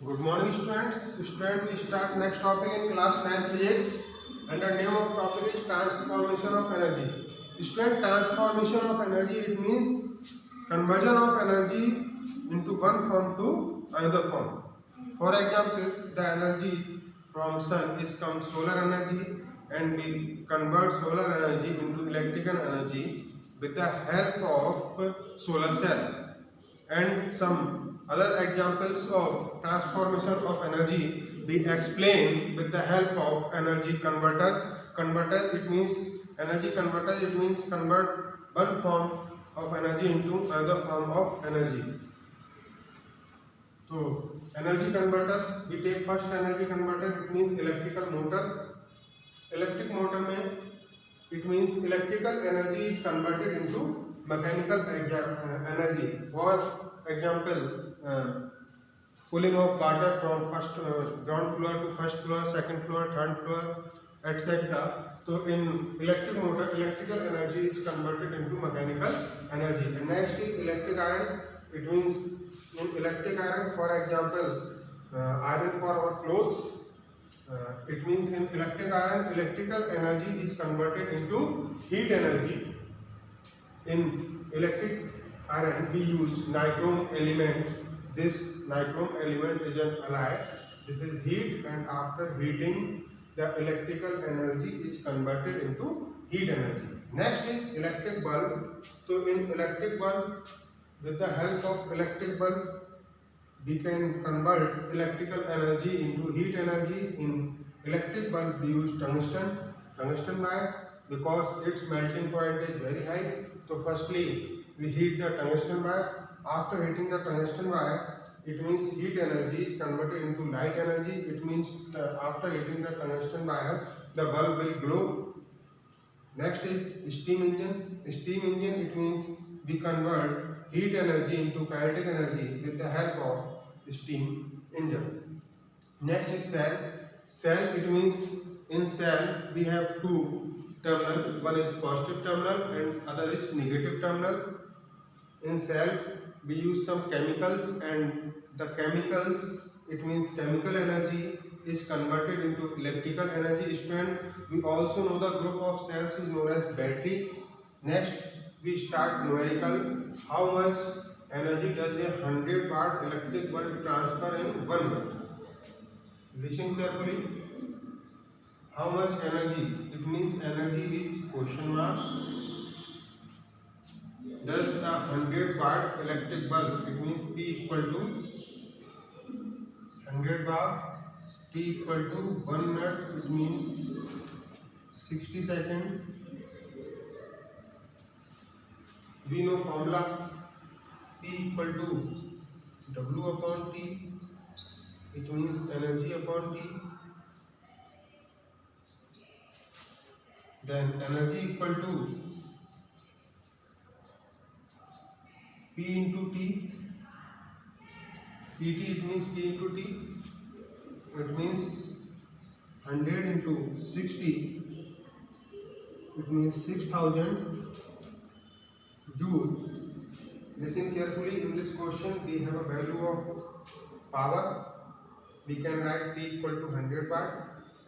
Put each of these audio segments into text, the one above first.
Good morning, students. We start next topic in class 9 physics, and the name of topic is transformation of energy. Student, transformation of energy, it means conversion of energy into one form to another form. For example, the energy from sun is come solar energy, and we convert solar energy into electrical energy with the help of solar cell. And some other examples of transformation of energy we explain with the help of energy converter. It means energy converter, it means convert one form of energy into another form of energy. So energy converters, we take first energy converter, it means electrical motor. Electric motor में it means electrical energy is converted into mechanical energy. For example, pulling of water from first ground floor to first floor, second floor, third floor, etc. So in electric motor, electrical energy is converted into mechanical energy. And next is electric iron. It means in electric iron, for example, iron for our clothes. It means in electric iron, electrical energy is converted into heat energy. In electric iron, we use nichrome element. This nichrome element is an alloy. This is heat, and after heating, the electrical energy is converted into heat energy. Next is electric bulb. So in electric bulb, with the help of electric bulb, we can convert electrical energy into heat energy. In electric bulb, we use tungsten wire, because its melting point is very high. So firstly, we heat the tungsten wire. After heating the tungsten wire, it means heat energy is converted into light energy. It means after heating the tungsten wire, the bulb will glow. Next is steam engine. Steam engine, it means we convert heat energy into kinetic energy with the help of steam engine. Next is cell. Cell, it means in cell we have two terminal. One is positive terminal and other is negative terminal. In cell we use some chemicals, and the chemicals, it means chemical energy is converted into electrical energy. Student, we also know the group of cells is known as battery. Next, we start numerical. How much energy does a 100-watt electric bulb transfer in 1 minute? Listen carefully. How much energy? It means energy is question mark. Does a 100-watt electric bulb, it means P equal to 100 bar, T equal to 1 minute, it means 60 seconds. We know formula P equal to W upon T, it means energy upon T. Then energy equal to P into T. PT, it means P into T. It means 100 into 60. It means 6000 joule. Listen carefully. In this question, we have a value of power. We can write P equal to 100 watt,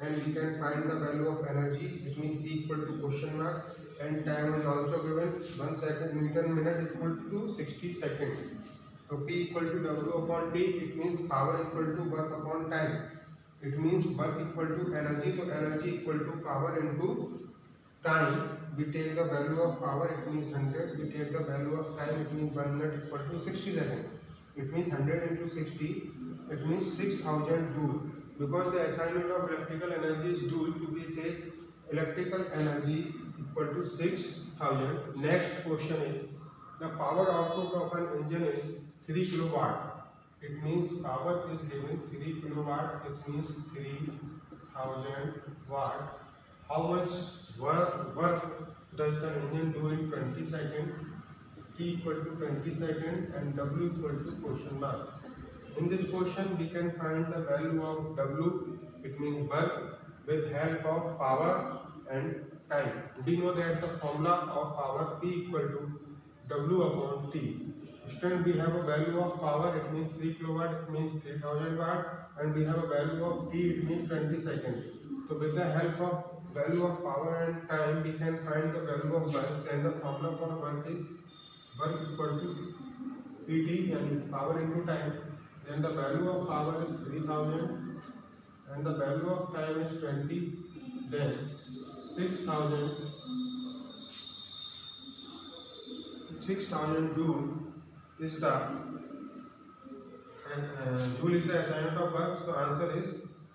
and we can find the value of energy. It means P equal to question mark, and time is also given. 1 second, Newton minute equal to 60 seconds. So P equal to W upon T, it means power equal to work upon time. It means work equal to energy, so energy equal to power into time. We take the value of power, it means 100. We take the value of time, it means 1 minute equal to 60 seconds. It means 100 into 60, it means 6000 joule. Because the assignment of electrical energy is joule, we take electrical energy equal to 6000. Next question is, the power output of an engine is 3 kilowatt. It means power is given 3 kilowatt, it means 3000 watt. How much work does the engine do in 20 seconds? T equal to 20 seconds and W equal to question mark. In this question, we can find the value of W, it means work, with help of power and time. We know that the formula of power P equal to W upon T. Student, we have a value of power, it means 3 kilowatt, it means 3000 watt, and we have a value of t, it means 20 seconds. So with the help of value of power and time, we can find the value of work. Then the formula for work is work equal to Pt and power into time. Then the value of power is 3000 and the value of time is 20. Then 6000 joule is the joule is the assignment of work. So answer is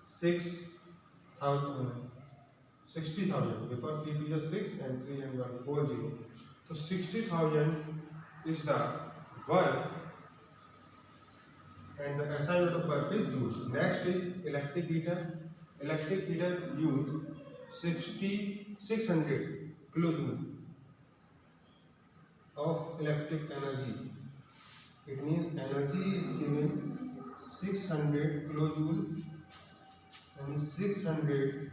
60,000 because 3 to the 6 and 3 and 1 40. So 60,000 is the work and the assignment of work is joule. Next is electric heater. Electric heater use 600 kilojoule of electric energy. It means energy is given 600 kilojoule and 600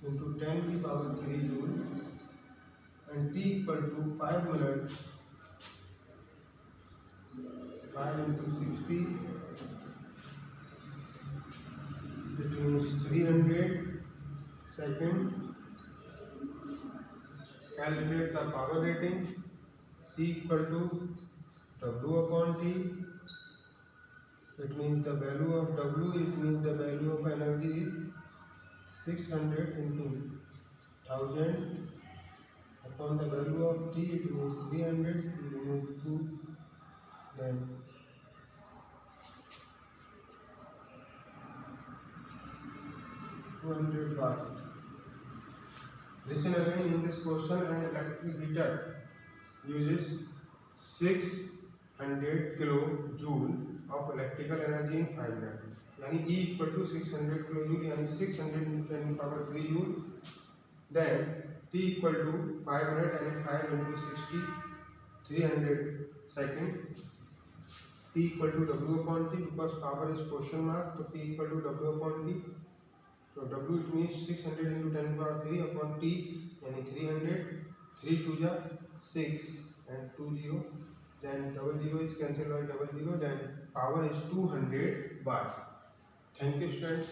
into 10 to the power 3 joule and t equal to 5 minutes. 5 into 60, it means 300 seconds. Calculate the power rating. T equal to W upon T. It means the value of W, it means the value of energy is 600 into 1000 upon the value of T, it means 300, we remove 2, then 200 watt. Listen again in this question, an electric heater uses 600 kilojoule of electrical energy in 5 minutes. यानी E equal to 600 kilojoule यानी 600 into 10 to the power 3 joule. Then T equal to 5 minutes and 5 into 60, 300 second. T equal to W upon T because power is question mark, so T equal to W upon T. So W it means 600 into 10 to the power 3 upon T यानी 300, 3 to the 6 and 2 0. Then double 0 is cancelled by double 0. Then power is 200 watt. Thank you, students.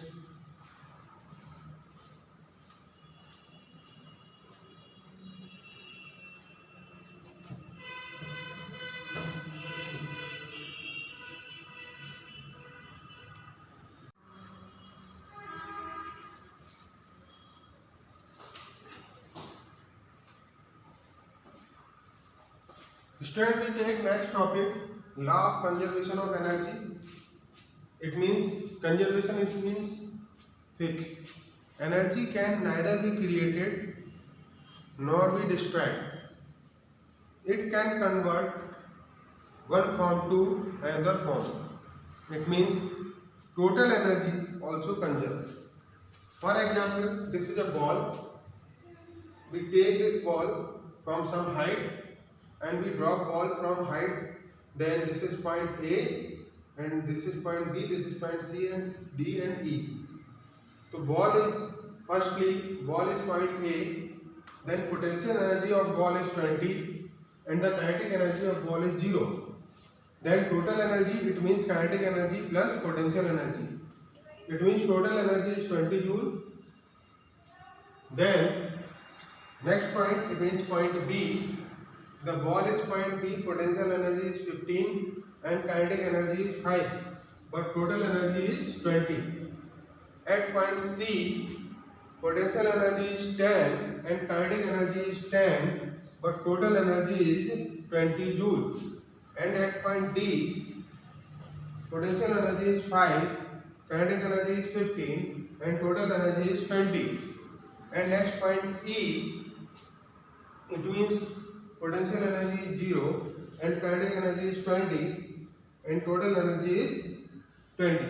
Student, we take next topic, law of conservation of energy. It means conservation, it means fixed. Energy can neither be created nor be destroyed. It can convert one form to another form. It means total energy also conserved. For example, this is a ball. We take this ball from some height and we drop ball from height. Then this is point A and this is point B, this is point C and D and E. So ball is, firstly ball is point A, then potential energy of ball is 20 and the kinetic energy of ball is 0. Then total energy, it means kinetic energy plus potential energy. It means total energy is 20 joule. Then next point, it means point B. The ball is point B, potential energy is 15 and kinetic energy is 5, but total energy is 20. At point C, potential energy is 10 and kinetic energy is 10, but total energy is 20 joule. And at point D, potential energy is 5, kinetic energy is 15 and total energy is 20. And next point E, it means potential energy is 0 and kinetic energy is 20 and total energy is 20.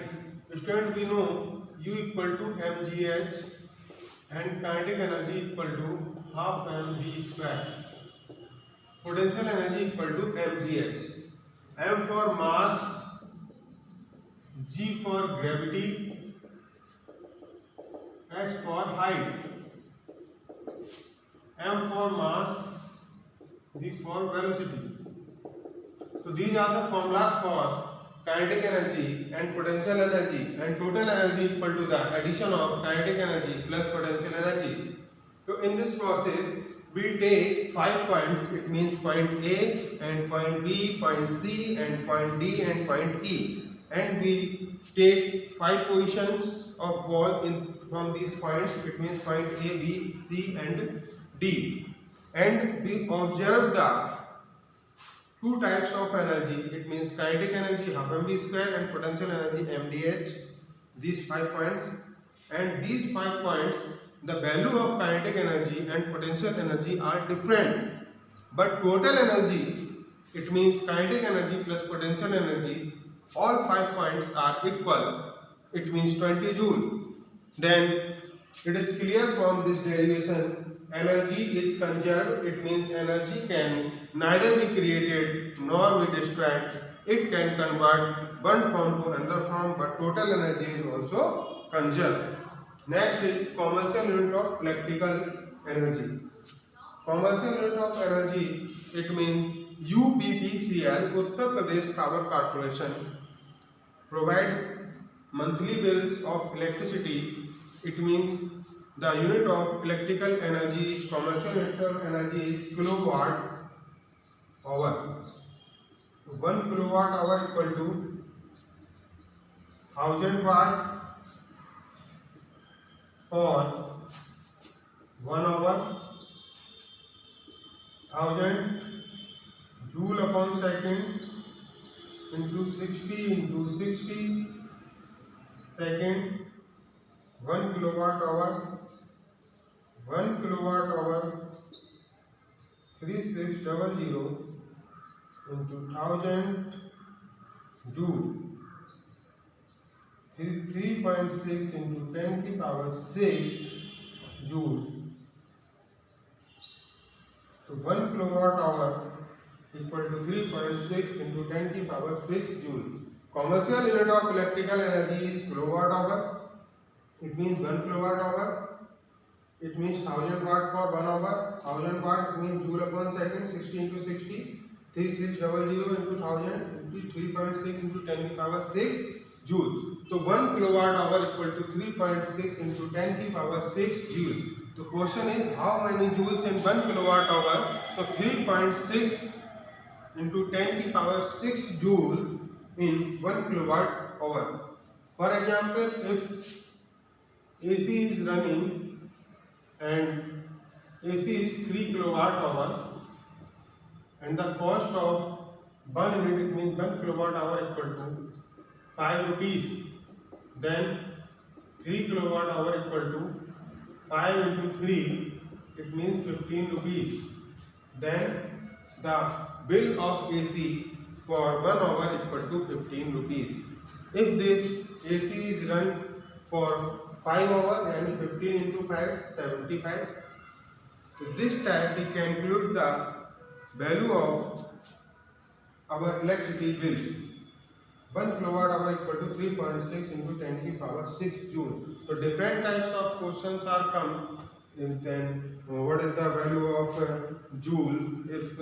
Student, we know U equal to mgh and kinetic energy equal to half mv square. Potential energy equal to mgh. M for mass, G for gravity, H for height. M for mass, V for velocity. So these are the formulas for kinetic energy and potential energy, and total energy equal to the addition of kinetic energy plus potential energy. So in this process we take 5 points, it means point A and point B, point C and point D and point E, and we take 5 positions of ball from these points, it means point A, B, C and D, and we observe the two types of energy, it means kinetic energy half mv square and potential energy mdh, these 5 points, and these 5 points the value of kinetic energy and potential energy are different, but total energy, it means kinetic energy plus potential energy, all 5 points are equal, it means 20 joule. Then it is clear from this derivation, energy is conserved, it means energy can neither be created nor be destroyed, it can convert one form to another form, but total energy is also conserved. Next is commercial unit of electrical energy. Commercial unit of energy, it means UPPCL, Uttar Pradesh Power Corporation, provide monthly bills of electricity, it means the unit of electrical energy is, commercial unit of energy is kilowatt hour. 1 kilowatt hour equal to 1000 watt for 1 hour, 1000 joule upon second into 60 into 60 second, 1 kilowatt hour, 1 kilowatt hour 3600 into 1000 joule, 3.6 into 10 to the power 6 joule. So 1 kilowatt hour equal to 3.6 into 10 to the power 6 joule. Commercial unit of electrical energy is kilowatt hour. It means 1 kilowatt hour. It means 1000 watt for 1 hour. 1000 watt means joule upon second. 60 into 60. 3600 into 1000 into 3.6 into 10 to the power 6 joule. So 1 kilowatt hour equal to 3.6 into 10 to the power 6 joule. The question is how many joules in 1 kilowatt hour? So 3.6 into 10 to the power 6 joule in 1 kilowatt hour. For example, if AC is running and AC is 3 kilowatt hour and the cost of 1 unit, it means 1 kilowatt hour equal to 5 rupees, then 3 kilowatt hour equal to 5 into 3, it means 15 rupees. Then the bill of AC for 1 hour equal to 15 rupees. If this AC is run for 5 hours and 15 into 5, 75. So this time we can calculate the value of our electricity bill. 1 kilowatt hour equal to 3.6 into 10 to the power 6 joule. So different types of questions are come. Then what is the value of joule if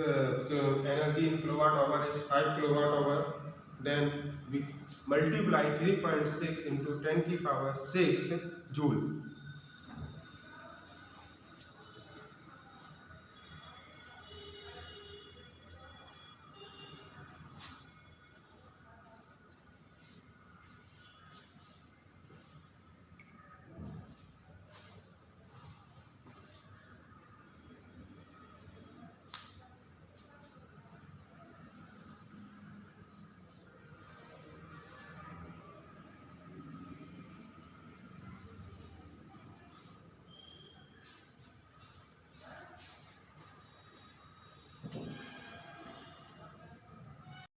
energy in kilowatt hour is 5 kilowatt hour, then we multiply 3.6 into 10 to the power 6 joule.